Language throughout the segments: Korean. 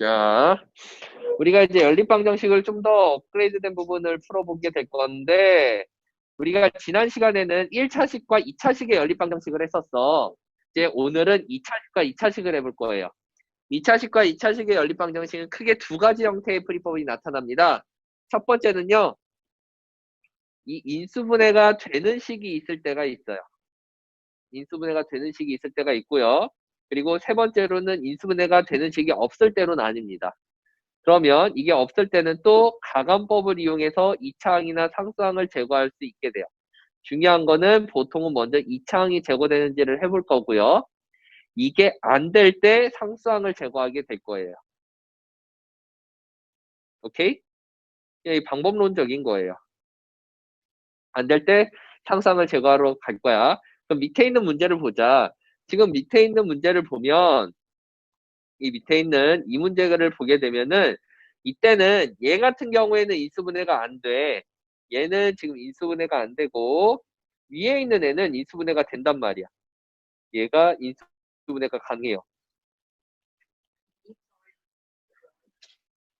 자, 우리가 이제 연립방정식을 좀 더 업그레이드된 부분을 풀어보게 될 건데, 우리가 지난 시간에는 1차식과 2차식의 연립방정식을 했었어. 이제 오늘은 2차식과 2차식을 해볼 거예요. 2차식과 2차식의 연립방정식은 크게 두 가지 형태의 풀이법이 나타납니다. 첫 번째는요, 이 인수분해가 되는 식이 있을 때가 있어요. 인수분해가 되는 식이 있을 때가 있고요. 그리고 세 번째로는 인수분해가 되는 식이 없을 때로 나뉩니다. 그러면 이게 없을 때는 또 가감법을 이용해서 2차항이나 상수항을 제거할 수 있게 돼요. 중요한 거는 보통은 먼저 2차항이 제거되는지를 해볼 거고요. 이게 안 될 때 상수항을 제거하게 될 거예요. 오케이? 이 방법론적인 거예요. 안 될 때 상수항을 제거하러 갈 거야. 그럼 밑에 있는 문제를 보자. 지금 밑에 있는 문제를 보면 이 밑에 있는 이 문제를 보게 되면은 이때는 얘 같은 경우에는 인수분해가 안 돼. 얘는 지금 인수분해가 안 되고 위에 있는 애는 인수분해가 된단 말이야. 얘가 인수분해가 가능해요.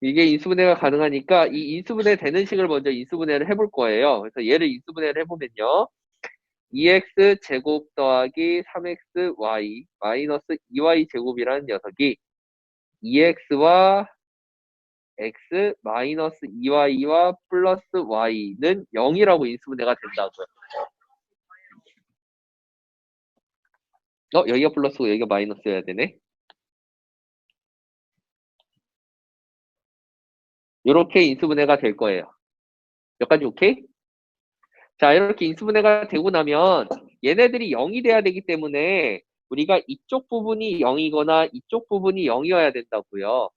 이게 인수분해가 가능하니까 이 인수분해 되는 식을 먼저 인수분해를 해볼 거예요. 그래서 얘를 인수분해를 해보면요. 2x 제곱 더하기 3xy 마이너스 2y 제곱이라는 녀석이 2x와 x 마이너스 2y와 플러스 y는 0이라고 인수분해가 된다고요. 여기가 플러스고 여기가 마이너스여야 되네. 이렇게 인수분해가 될 거예요. 여기까지 오케이? 자, 이렇게 인수분해가 되고 나면 얘네들이 0이 돼야 되기 때문에 우리가 이쪽 부분이 0이거나 이쪽 부분이 0이어야 된다고요.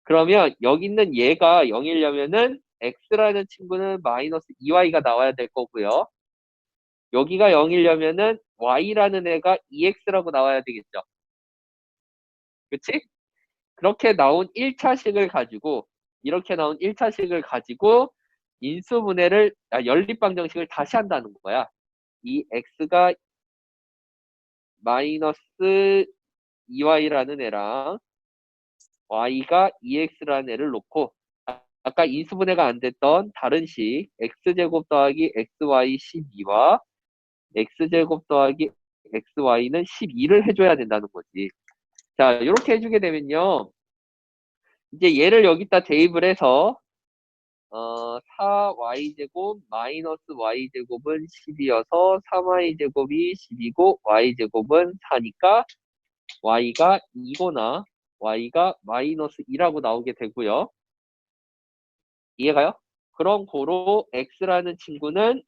그러면 여기 있는 얘가 0이려면은 x라는 친구는 마이너스 2y가 나와야 될 거고요. 여기가 0이려면은 y라는 애가 2x라고 나와야 되겠죠. 그치? 그렇게 나온 1차식을 가지고 이렇게 나온 1차식을 가지고 인수분해를 연립방정식을 다시 한다는 거야. 이 x가 마이너스 2y라는 애랑 y가 2x라는 애를 놓고 아까 인수분해가 안 됐던 다른 식 x제곱 더하기 xy 12와 x제곱 더하기 xy는 12를 해줘야 된다는 거지. 자, 이렇게 해주게 되면요. 이제 얘를 여기다 대입을 해서 4y제곱 마이너스 y제곱은 10이어서 3y제곱이 10이고 y제곱은 4니까 y가 2거나 y가 마이너스 2라고 나오게 되고요. 이해가요? 그럼 고로 x라는 친구는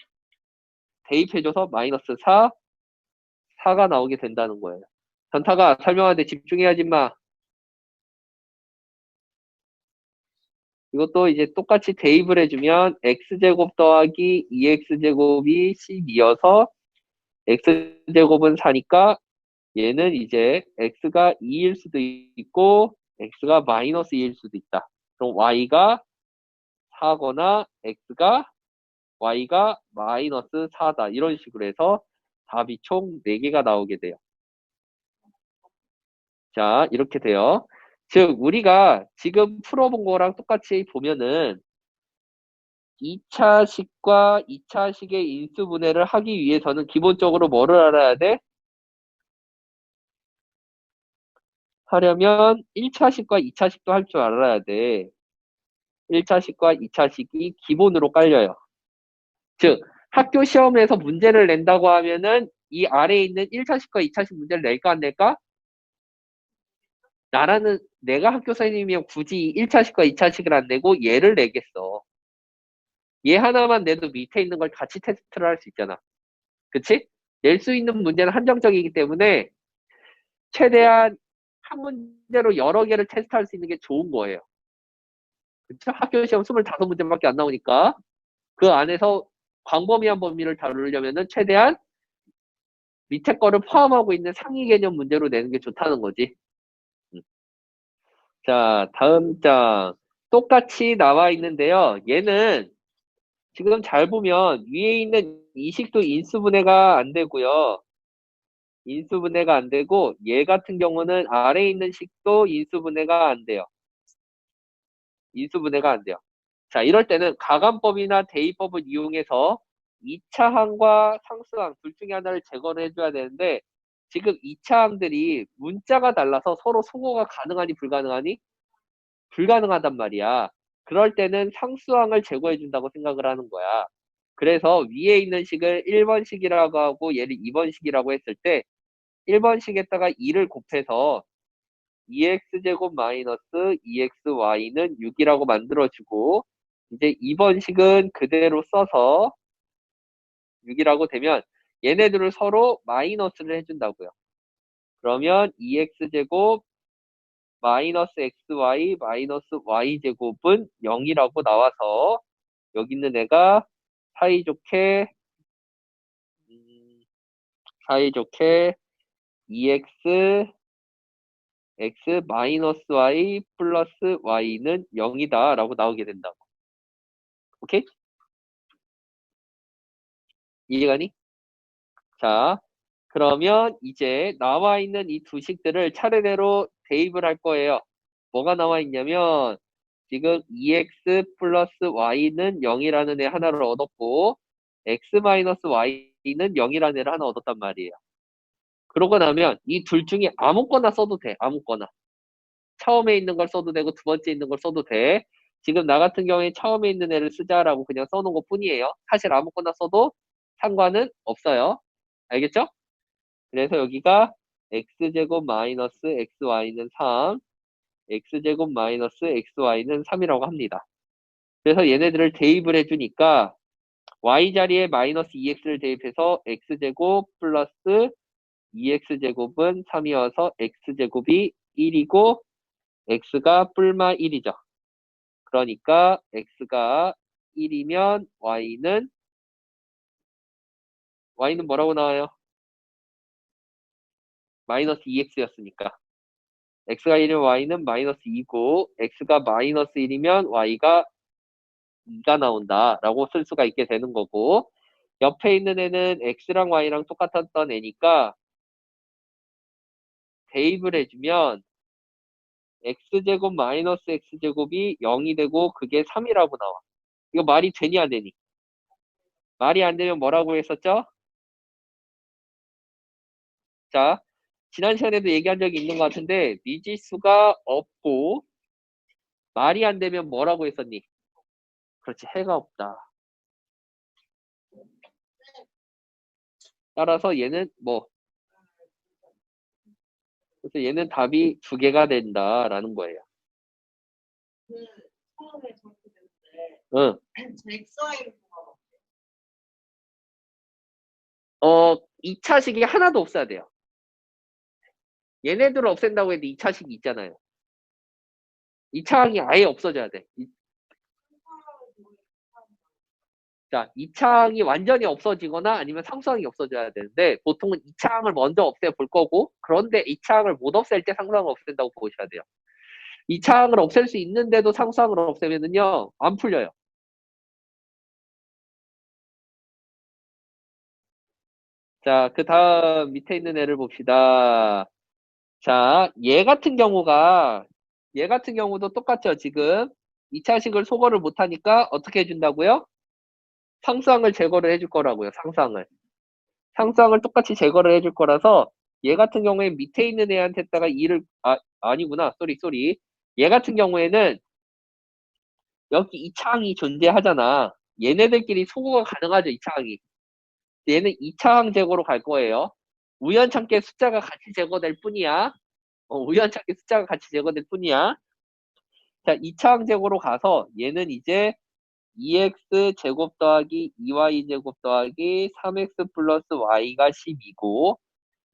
대입해줘서 마이너스 4가 나오게 된다는 거예요. 전타가 설명하는데 집중해야지 마. 이것도 이제 똑같이 대입을 해주면 x제곱 더하기 2x제곱이 12여서 x제곱은 4니까 얘는 이제 x가 2일 수도 있고 x가 마이너스 2일 수도 있다. 그럼 y가 4거나 y가 마이너스 4다. 이런 식으로 해서 답이 총 4개가 나오게 돼요. 자, 이렇게 돼요. 즉 우리가 지금 풀어본 거랑 똑같이 보면은 2차식과 2차식의 인수분해를 하기 위해서는 기본적으로 뭐를 알아야 돼? 하려면 1차식과 2차식도 할 줄 알아야 돼. 1차식과 2차식이 기본으로 깔려요. 즉, 학교 시험에서 문제를 낸다고 하면은 이 아래에 있는 1차식과 2차식 문제를 낼까 안 낼까? 내가 학교 선생님이면 굳이 1차식과 2차식을 안 내고 얘를 내겠어. 얘 하나만 내도 밑에 있는 걸 같이 테스트를 할 수 있잖아. 그치? 낼 수 있는 문제는 한정적이기 때문에 최대한 한 문제로 여러 개를 테스트할 수 있는 게 좋은 거예요. 그쵸? 학교 시험 25문제밖에 안 나오니까 그 안에서 광범위한 범위를 다루려면은 최대한 밑에 거를 포함하고 있는 상위 개념 문제로 내는 게 좋다는 거지. 자, 다음 장. 똑같이 나와 있는데요. 얘는 지금 잘 보면 위에 있는 이 식도 인수분해가 안 되고요. 인수분해가 안 되고 얘 같은 경우는 아래에 있는 식도 인수분해가 안 돼요. 인수분해가 안 돼요. 자, 이럴 때는 가감법이나 대입법을 이용해서 2차 항과 상수항 둘 중에 하나를 제거를 해줘야 되는데 지금 2차 항들이 문자가 달라서 서로 소거가 가능하니 불가능하니? 불가능하단 말이야. 그럴 때는 상수항을 제거해준다고 생각을 하는 거야. 그래서 위에 있는 식을 1번식이라고 하고 얘를 2번식이라고 했을 때 1번식에다가 2를 곱해서 2x제곱 마이너스 2xy는 6이라고 만들어주고 이제 2번식은 그대로 써서 6이라고 되면 얘네들을 서로 마이너스를 해준다고요. 그러면 2x제곱 마이너스 xy 마이너스 y제곱은 0이라고 나와서 여기 있는 애가 사이좋게 음, 사이좋게 2x x 마이너스 y 플러스 y는 0이다 라고 나오게 된다고. 오케이? 이해가니? 자, 그러면 이제 나와 있는 이 두 식들을 차례대로 대입을 할 거예요. 뭐가 나와 있냐면 지금 2x 플러스 y는 0이라는 애 하나를 얻었고 x 마이너스 y는 0이라는 애를 하나 얻었단 말이에요. 그러고 나면 이 둘 중에 아무거나 써도 돼. 아무거나. 처음에 있는 걸 써도 되고 두 번째 있는 걸 써도 돼. 지금 나 같은 경우에 처음에 있는 애를 쓰자라고 그냥 써놓은 것 뿐이에요. 사실 아무거나 써도 상관은 없어요. 알겠죠? 그래서 여기가 x제곱 마이너스 xy는 3, x제곱 마이너스 xy는 3이라고 합니다. 그래서 얘네들을 대입을 해주니까 y 자리에 마이너스 2x를 대입해서 x제곱 플러스 2x제곱은 3이어서 x제곱이 1이고 x가 뿔마 1이죠. 그러니까 x가 1이면 y는 뭐라고 나와요? 마이너스 2x였으니까. x가 1이면 y는 마이너스 2고 x가 마이너스 1이면 y가 2가 나온다라고 쓸 수가 있게 되는 거고 옆에 있는 애는 x랑 y랑 똑같았던 애니까 대입을 해주면 x제곱 마이너스 x제곱이 0이 되고 그게 3이라고 나와. 이거 말이 되니 안 되니? 말이 안 되면 뭐라고 했었죠? 자, 지난 시간에도 얘기한 적이 있는 것 같은데 미지수가 없고 말이 안 되면 뭐라고 했었니? 그렇지, 해가 없다. 따라서 얘는 뭐 그래서 얘는 답이 두 개가 된다라는 거예요. 처음에 저렇게 됐는데 응. 제 XY를 보고 2차식이 하나도 없어야 돼요. 얘네들을 없앤다고 해도 2차식이 있잖아요. 2차항이 아예 없어져야 돼. 자, 2차항이 완전히 없어지거나 아니면 상수항이 없어져야 되는데 보통은 2차항을 먼저 없애 볼 거고 그런데 2차항을 못 없앨 때 상수항을 없앤다고 보셔야 돼요. 2차항을 없앨 수 있는데도 상수항을 없애면은요 안 풀려요. 자, 그 다음 밑에 있는 애를 봅시다. 자, 얘 같은 경우도 똑같죠. 지금 2차식을 소거를 못하니까 어떻게 해준다고요? 상수항을 제거를 해줄 거라고요. 상수항을 똑같이 제거를 해줄 거라서 얘 같은 경우에 밑에 있는 애한테다가 2를 아니구나. 쏘리. 얘 같은 경우에는 여기 2차항이 존재하잖아. 얘네들끼리 소거가 가능하죠. 2차항이. 얘는 2차항 제거로 갈 거예요. 우연찮게 숫자가 같이 제거될 뿐이야. 우연찮게 숫자가 같이 제거될 뿐이야. 자, 2차항 제거로 가서 얘는 이제 2x 제곱 더하기 2y 제곱 더하기 3x 플러스 y가 10이고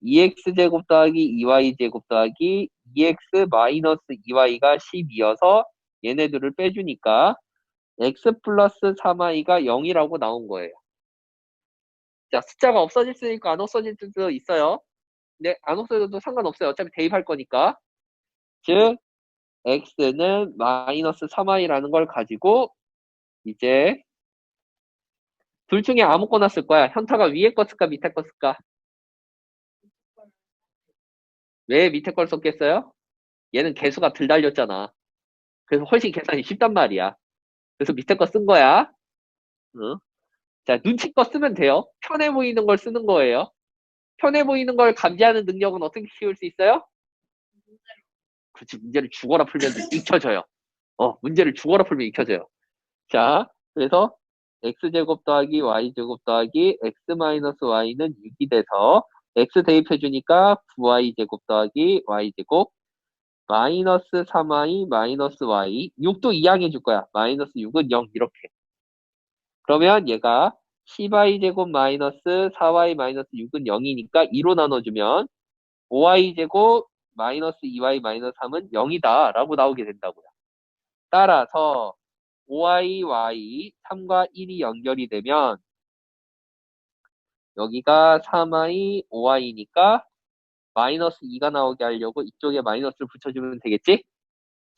2x 제곱 더하기 2y 제곱 더하기 2x 마이너스 2y가 10이어서 얘네들을 빼주니까 x 플러스 3y가 0이라고 나온 거예요. 자, 숫자가 없어질 수 있고 안 없어질 수도 있어요. 근데 안 없어져도 상관없어요. 어차피 대입할 거니까. 즉 x는 마이너스 3y라는 걸 가지고 이제 둘 중에 아무거나 쓸 거야. 현타가 위에 거 쓸까 밑에 거 쓸까? 왜 밑에 걸 썼겠어요? 얘는 개수가 덜 달렸잖아. 그래서 훨씬 계산이 쉽단 말이야. 그래서 밑에 거 쓴 거야. 응? 자, 눈치껏 쓰면 돼요. 편해 보이는 걸 쓰는 거예요. 편해 보이는 걸 감지하는 능력은 어떻게 키울 수 있어요? 그렇지, 문제를 죽어라 풀면 익혀져요. 문제를 죽어라 풀면 익혀져요. 자, 그래서 x제곱 더하기 y제곱 더하기 x 마이너스 y는 6이 돼서 x 대입해주니까 9y제곱 더하기 y제곱 마이너스 3y 마이너스 y 6도 이항해줄 거야. 마이너스 6은 0 이렇게. 그러면 얘가 10y제곱 마이너스 4y 마이너스 6은 0이니까 2로 나눠주면 5y제곱 마이너스 2y 마이너스 3은 0이다 라고 나오게 된다고요. 따라서 5y, y, 3과 1이 연결이 되면 여기가 3y, 5y니까 마이너스 2가 나오게 하려고 이쪽에 마이너스를 붙여주면 되겠지?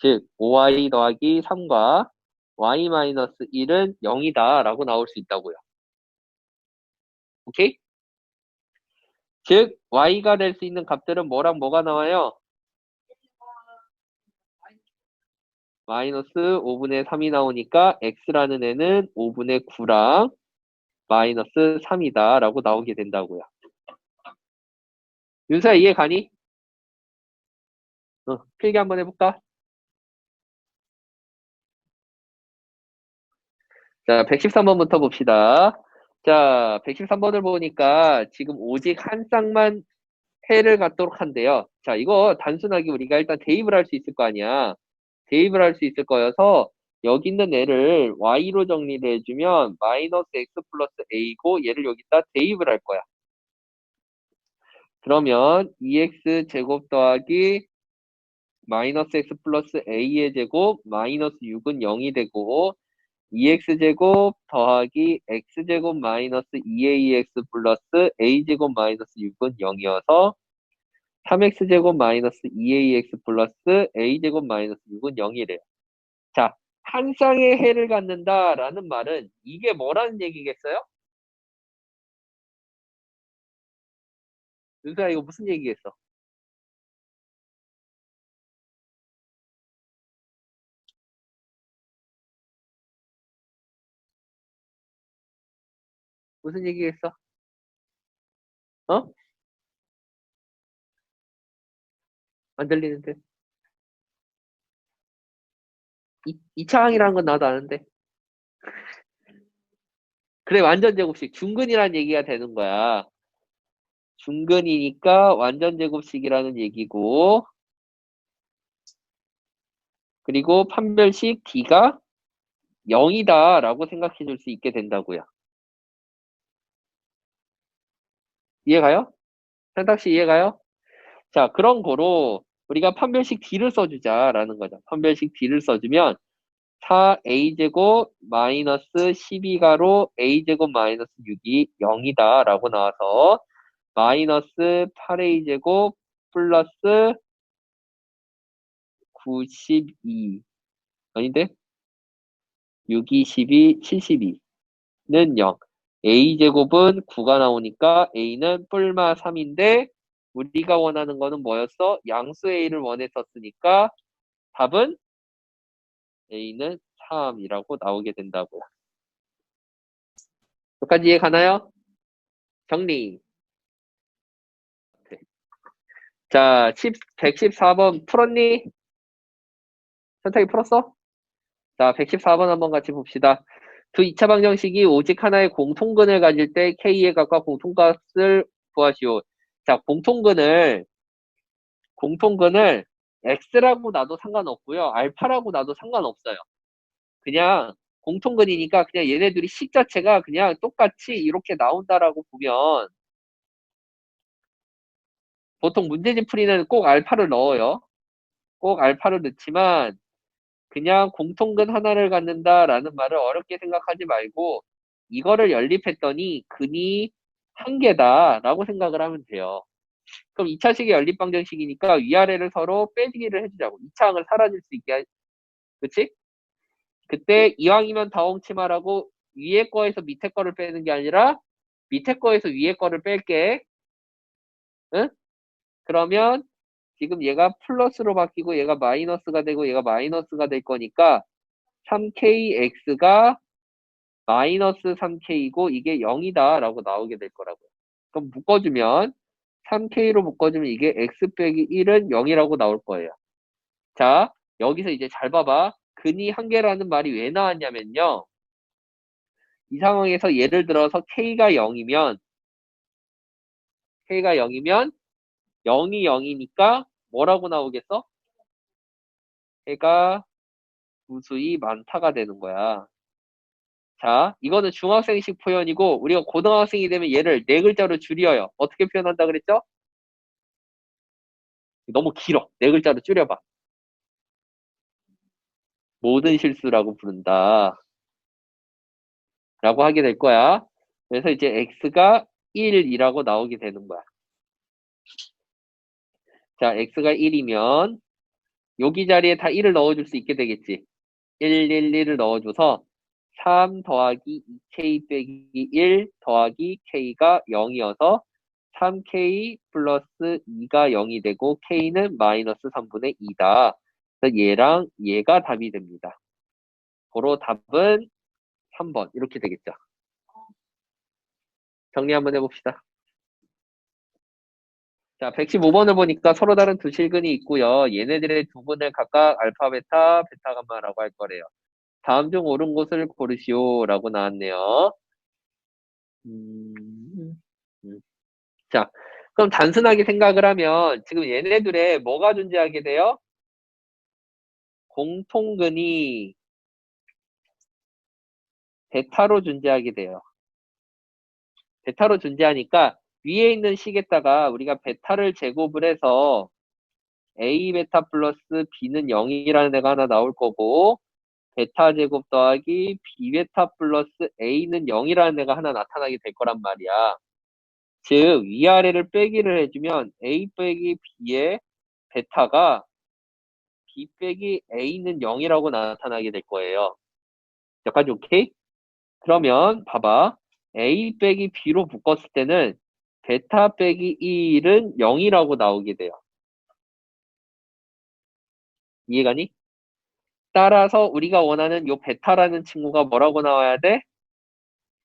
즉 5y 더하기 3과 y 마이너스 1은 0이다 라고 나올 수 있다고요. 오케이? 즉 y가 될 수 있는 값들은 뭐랑 뭐가 나와요? 마이너스 5분의 3이 나오니까 x라는 애는 5분의 9랑 마이너스 3이다 라고 나오게 된다고요. 윤서야 이해 가니? 필기 한번 해볼까? 자, 113번부터 봅시다. 자, 113번을 보니까 지금 오직 한 쌍만 해를 갖도록 한대요. 자, 이거 단순하게 우리가 일단 대입을 할 수 있을 거 아니야. 대입을 할 수 있을 거여서 여기 있는 애를 y로 정리를 해주면 마이너스 x 플러스 a고 얘를 여기다 대입을 할 거야. 그러면 2x 제곱 더하기 마이너스 x 플러스 a의 제곱 마이너스 6은 0이 되고 2x제곱 더하기 x제곱 마이너스 2ax 플러스 a제곱 마이너스 6은 0이어서 3x제곱 마이너스 2ax 플러스 a제곱 마이너스 6은 0이래요. 자, 한 쌍의 해를 갖는다라는 말은 이게 뭐라는 얘기겠어요? 윤서야 이거 무슨 얘기겠어? 무슨 얘기겠어? 어? 안 들리는데? 이차항이라는 건 나도 아는데. 그래, 완전 제곱식. 중근이라는 얘기가 되는 거야. 중근이니까 완전 제곱식이라는 얘기고, 그리고 판별식 D가 0이다 라고 생각해 줄 수 있게 된다고요. 이해가요? 선택식 이해가요? 자, 그런 거로 우리가 판별식 D를 써주자라는 거죠. 판별식 D를 써주면 4a제곱 마이너스 12가로 a제곱 마이너스 6이 0이다 라고 나와서 마이너스 8a제곱 플러스 92 아닌데? 6이 12, 72는 0. a제곱은 9가 나오니까 a는 뿔마 3인데 우리가 원하는 거는 뭐였어? 양수 a를 원했었으니까 답은 a는 3이라고 나오게 된다고요. 여기까지 이해 가나요? 정리. 자, 114번 풀었니? 선택이 풀었어? 자, 114번 한번 같이 봅시다. 두 2차 방정식이 오직 하나의 공통근을 가질 때 K의 값과 공통값을 구하시오. 자, 공통근을 X라고 놔도 상관없고요. 알파라고 놔도 상관없어요. 그냥 공통근이니까 그냥 얘네들이 식 자체가 그냥 똑같이 이렇게 나온다라고 보면 보통 문제집 풀이는 꼭 알파를 넣어요. 꼭 알파를 넣지만 그냥 공통근 하나를 갖는다라는 말을 어렵게 생각하지 말고 이거를 연립했더니 근이 한 개다라고 생각을 하면 돼요. 그럼 2차식의 연립방정식이니까 위아래를 서로 빼기를 해주자고. 2차항을 사라질 수 있게 그치? 그때 이왕이면 다홍치마라고 위에 거에서 밑에 거를 빼는 게 아니라 밑에 거에서 위에 거를 뺄게. 응? 그러면 지금 얘가 플러스로 바뀌고 얘가 마이너스가 되고 얘가 마이너스가 될 거니까 3kx가 마이너스 3k이고 이게 0이다 라고 나오게 될 거라고요. 그럼 묶어주면 3k로 묶어주면 이게 x 빼기 1은 0이라고 나올 거예요. 자, 여기서 이제 잘 봐봐. 근이 한 개라는 말이 왜 나왔냐면요. 이 상황에서 예를 들어서 k가 0이면 0이 0이니까 뭐라고 나오겠어? 걔가 무수히 많다가 되는 거야. 자, 이거는 중학생식 표현이고 우리가 고등학생이 되면 얘를 네 글자로 줄여요. 어떻게 표현한다 그랬죠? 너무 길어. 네 글자로 줄여봐. 모든 실수라고 부른다. 라고 하게 될 거야. 그래서 이제 x가 1이라고 나오게 되는 거야. 자, x가 1이면 여기 자리에 다 1을 넣어줄 수 있게 되겠지. 111을 넣어줘서 3 더하기 2k 빼기 1 더하기 k가 0이어서 3k 플러스 2가 0이 되고 k는 마이너스 3분의 2다. 그래서 얘랑 얘가 답이 됩니다. 고로 답은 3번 이렇게 되겠죠. 정리 한번 해봅시다. 자, 115번을 보니까 서로 다른 두 실근이 있고요. 얘네들의 두 분을 각각 알파, 베타, 베타, 감마라고 할 거래요. 다음 중 옳은 곳을 고르시오라고 나왔네요. 음, 음. 자, 그럼 단순하게 생각을 하면 지금 얘네들의 뭐가 존재하게 돼요? 공통근이 베타로 존재하게 돼요. 베타로 존재하니까 위에 있는 식에다가 우리가 베타를 제곱을 해서 A 베타 플러스 B는 0이라는 애가 하나 나올 거고 베타 제곱 더하기 B 베타 플러스 A는 0이라는 애가 하나 나타나게 될 거란 말이야. 즉 위아래를 빼기를 해주면 A 빼기 B의 베타가 B 빼기 A는 0이라고 나타나게 될 거예요. 여기까지 오케이? 그러면 봐봐. A 빼기 B로 묶었을 때는 베타 빼기 1은 0이라고 나오게 돼요. 이해가니? 따라서 우리가 원하는 요 베타라는 친구가 뭐라고 나와야 돼?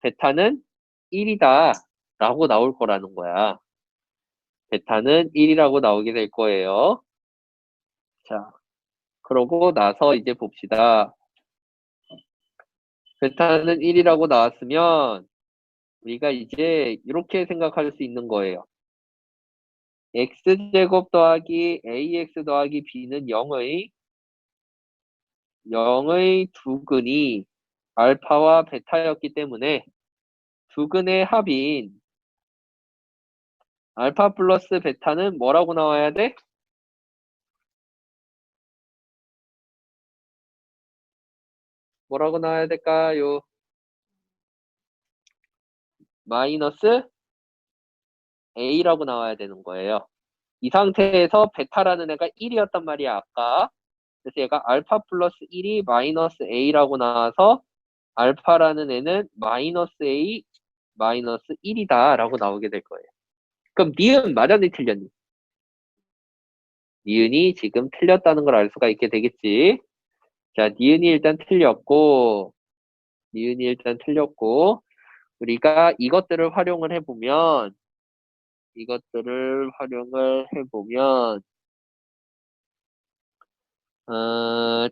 베타는 1이다 라고 나올 거라는 거야. 베타는 1이라고 나오게 될 거예요. 자, 그러고 나서 이제 봅시다. 베타는 1이라고 나왔으면 우리가 이제 이렇게 생각할 수 있는 거예요. x제곱 더하기 ax 더하기 b는 0의 두 근이 알파와 베타였기 때문에 두 근의 합인 알파 플러스 베타는 뭐라고 나와야 돼? 뭐라고 나와야 될까요? 마이너스 a라고 나와야 되는 거예요. 이 상태에서 베타라는 애가 1이었단 말이야, 아까. 그래서 얘가 알파 플러스 1이 마이너스 a라고 나와서 알파라는 애는 마이너스 a 마이너스 1이다 라고 나오게 될 거예요. 그럼 니은 맞았니 틀렸니? 니은이 지금 틀렸다는 걸 알 수가 있게 되겠지. 자, 니은이 일단 틀렸고 우리가 이것들을 활용을 해보면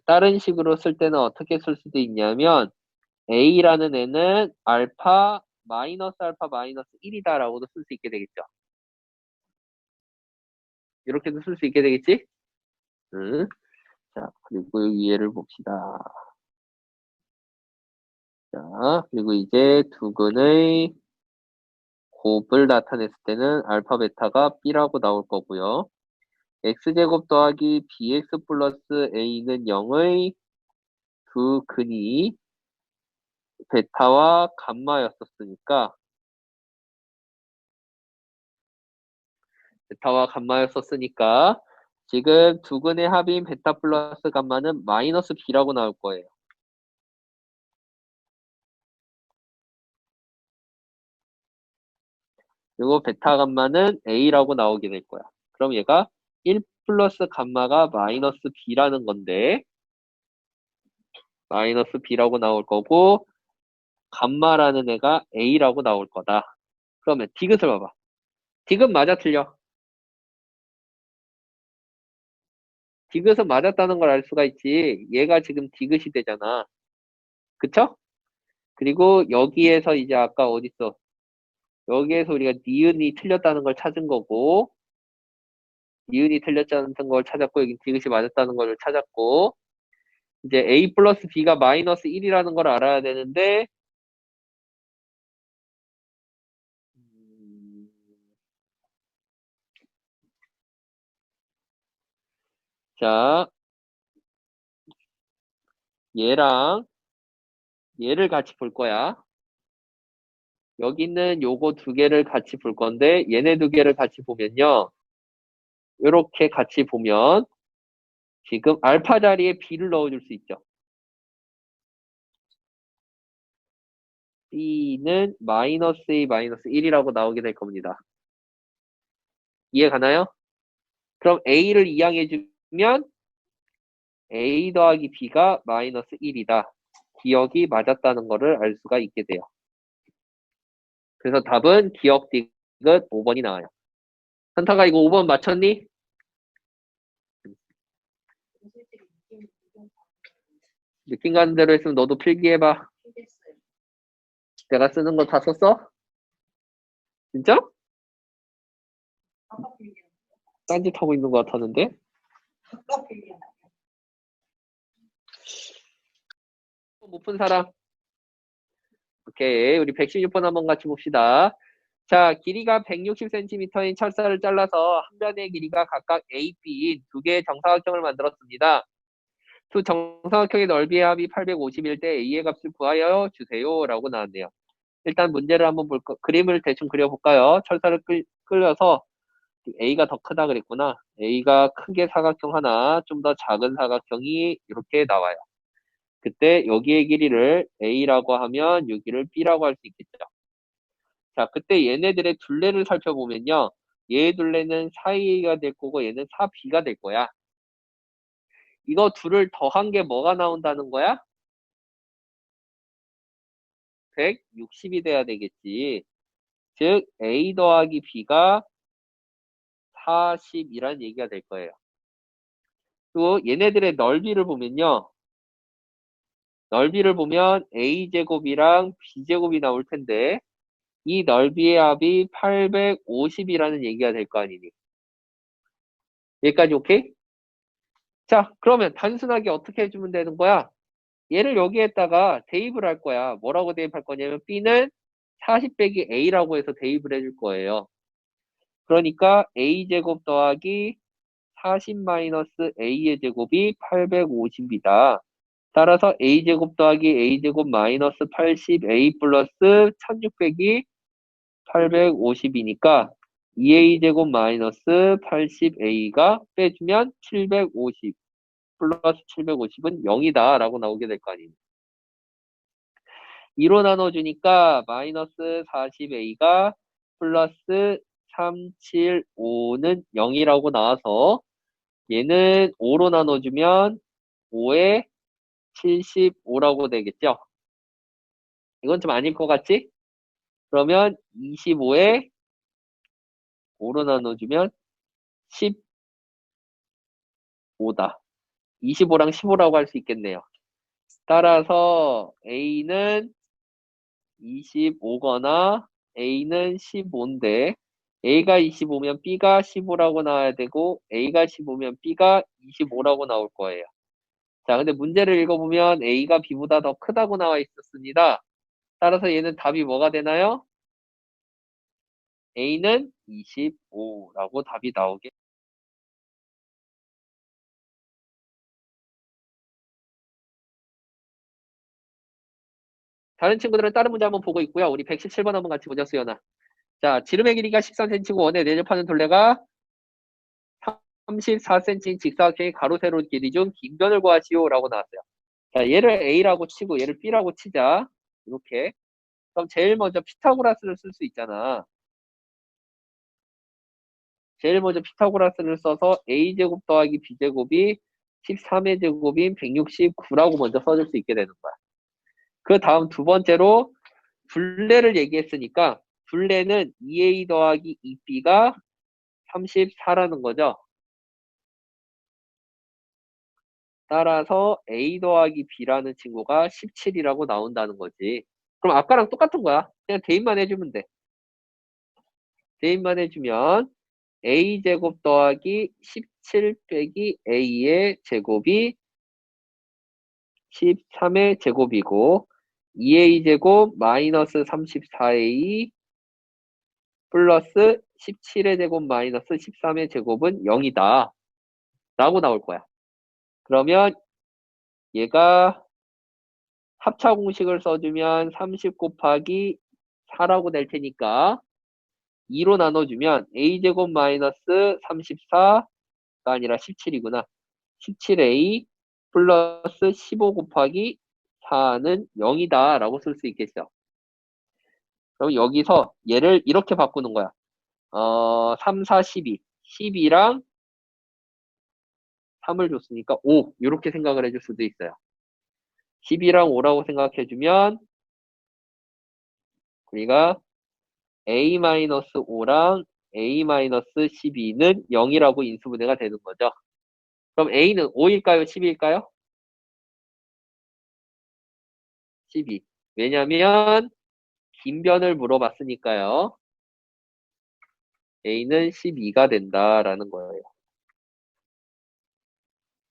다른 식으로 쓸 때는 어떻게 쓸 수도 있냐면 a라는 애는 알파 마이너스 1이다 라고도 쓸 수 있게 되겠죠. 이렇게도 쓸 수 있게 되겠지? 응? 자, 그리고 위에를 봅시다. 자, 그리고 이제 두근의 곱을 나타냈을 때는 알파 베타가 b라고 나올 거고요. x제곱 더하기 bx 플러스 a는 0의 두 근이 베타와 감마였었으니까 지금 두 근의 합인 베타 플러스 감마는 마이너스 b라고 나올 거예요. 그리고 베타 감마는 a라고 나오게 될 거야. 그럼 얘가 1 플러스 감마가 마이너스 b라는 건데, 마이너스 b라고 나올 거고, 감마라는 애가 a라고 나올 거다. 그러면 디귿을 봐봐. 디귿 맞아 틀려? 디귿은 맞았다는 걸 알 수가 있지. 얘가 지금 디귿이 되잖아. 그쵸? 그리고 여기에서 이제 아까 어딨어? 여기에서 우리가 니은이 틀렸다는 걸 찾은 거고, 니은이 틀렸다는 걸 찾았고, 여기 디귿이 맞았다는 걸 찾았고, 이제 a 플러스 b가 마이너스 1이라는 걸 알아야 되는데, 음, 자, 얘랑 얘를 같이 볼 거야. 여기 있는 요거 두 개를 같이 볼 건데, 얘네 두 개를 같이 보면요. 이렇게 같이 보면, 지금 알파 자리에 b를 넣어줄 수 있죠. b는 마이너스 a 마이너스 1이라고 나오게 될 겁니다. 이해 가나요? 그럼 a를 이항해주면 a 더하기 b가 마이너스 1이다. 기억이 맞았다는 거를 알 수가 있게 돼요. 그래서 답은 기억 디귿 5번이 나와요. 현타가 이거 5번 맞췄니? 솔직히 느낌 느낌 가는 대로 했으면 너도 필기해봐. 힘들었어요. 내가 쓰는 거 다 썼어? 진짜? 아까 필기, 딴짓하고 있는 것 같았는데? 아까 필기. 못 푼 사람? 오케이. 우리 116번 한번 같이 봅시다. 자, 길이가 160cm인 철사를 잘라서 한 변의 길이가 각각 A, B인 두 개의 정사각형을 만들었습니다. 두 정사각형의 넓이의 합이 851 때 A의 값을 구하여 주세요. 라고 나왔네요. 일단 문제를 한번 그림을 대충 그려볼까요? 철사를 끌려서 A가 더 크다 그랬구나. A가 크게 사각형 하나, 좀 더 작은 사각형이 이렇게 나와요. 그때 여기의 길이를 A라고 하면 여기를 B라고 할 수 있겠죠. 자, 그때 얘네들의 둘레를 살펴보면요. 얘 둘레는 4A가 될 거고 얘는 4B가 될 거야. 이거 둘을 더한 게 뭐가 나온다는 거야? 160이 돼야 되겠지. 즉 A 더하기 B가 40이란 얘기가 될 거예요. 또 얘네들의 넓이를 보면요. 넓이를 보면 A제곱이랑 B제곱이 나올 텐데 이 넓이의 합이 850이라는 얘기가 될 거 아니니. 여기까지 오케이? 자, 그러면 단순하게 어떻게 해주면 되는 거야? 얘를 여기에다가 대입을 할 거야. 뭐라고 대입할 거냐면 B는 40 빼기 A라고 해서 대입을 해줄 거예요. 그러니까 A제곱 더하기 40 마이너스 A의 제곱이 850이다. 따라서 A제곱 더하기 A제곱 마이너스 80A 플러스 1600이 850이니까 2A제곱 마이너스 80A가 빼주면 750 플러스 750은 0이다 라고 나오게 될 거 아닙니까? 2로 나눠주니까 마이너스 40A가 플러스 375는 0이라고 나와서 얘는 5로 나눠주면 5에 75라고 되겠죠? 이건 좀 아닐 것 같지? 그러면 25에 5로 나눠주면 15다. 25랑 15라고 할 수 있겠네요. 따라서 A는 25거나 A는 15인데 A가 25면 B가 15라고 나와야 되고 A가 15면 B가 25라고 나올 거예요. 자, 근데 문제를 읽어보면 A가 B보다 더 크다고 나와 있었습니다. 따라서 얘는 답이 뭐가 되나요? A는 25라고 답이 나오게. 다른 친구들은 다른 문제 한번 보고 있고요. 우리 117번 한번 같이 보자, 수연아. 자, 지름의 길이가 13cm고 원의 내접하는 둘레가 34cm인 직사각형의 가로 세로 길이 중 긴 변을 구하시오 라고 나왔어요. 자, 얘를 A라고 치고 얘를 B라고 치자. 이렇게. 그럼 제일 먼저 피타고라스를 쓸 수 있잖아. 제일 먼저 피타고라스를 써서 a제곱 더하기 b제곱이 13의 제곱인 169라고 먼저 써줄 수 있게 되는 거야. 그 다음 두 번째로 둘레를 얘기했으니까 둘레는 2a 더하기 2b가 34라는 거죠. 따라서 a 더하기 b라는 친구가 17이라고 나온다는 거지. 그럼 아까랑 똑같은 거야. 그냥 대입만 해주면 돼. 대입만 해주면 a제곱 더하기 17 빼기 a의 제곱이 13의 제곱이고 2a제곱 마이너스 34a 플러스 17의 제곱 마이너스 13의 제곱은 0이다 라고 나올 거야. 그러면 얘가 합차 공식을 써주면 30 곱하기 4라고 될 테니까 2로 나눠주면 a제곱 마이너스 34가 아니라 17이구나. 17a 플러스 15 곱하기 4는 0이다 라고 쓸 수 있겠죠. 그럼 여기서 얘를 이렇게 바꾸는 거야. 3, 4, 12. 12랑 3을 줬으니까 5 이렇게 생각을 해줄 수도 있어요. 12랑 5라고 생각해주면 우리가 a-5랑 a-12는 0이라고 인수분해가 되는 거죠. 그럼 a는 5일까요? 10일까요? 12. 왜냐면 긴 변을 물어봤으니까요. a는 12가 된다라는 거예요.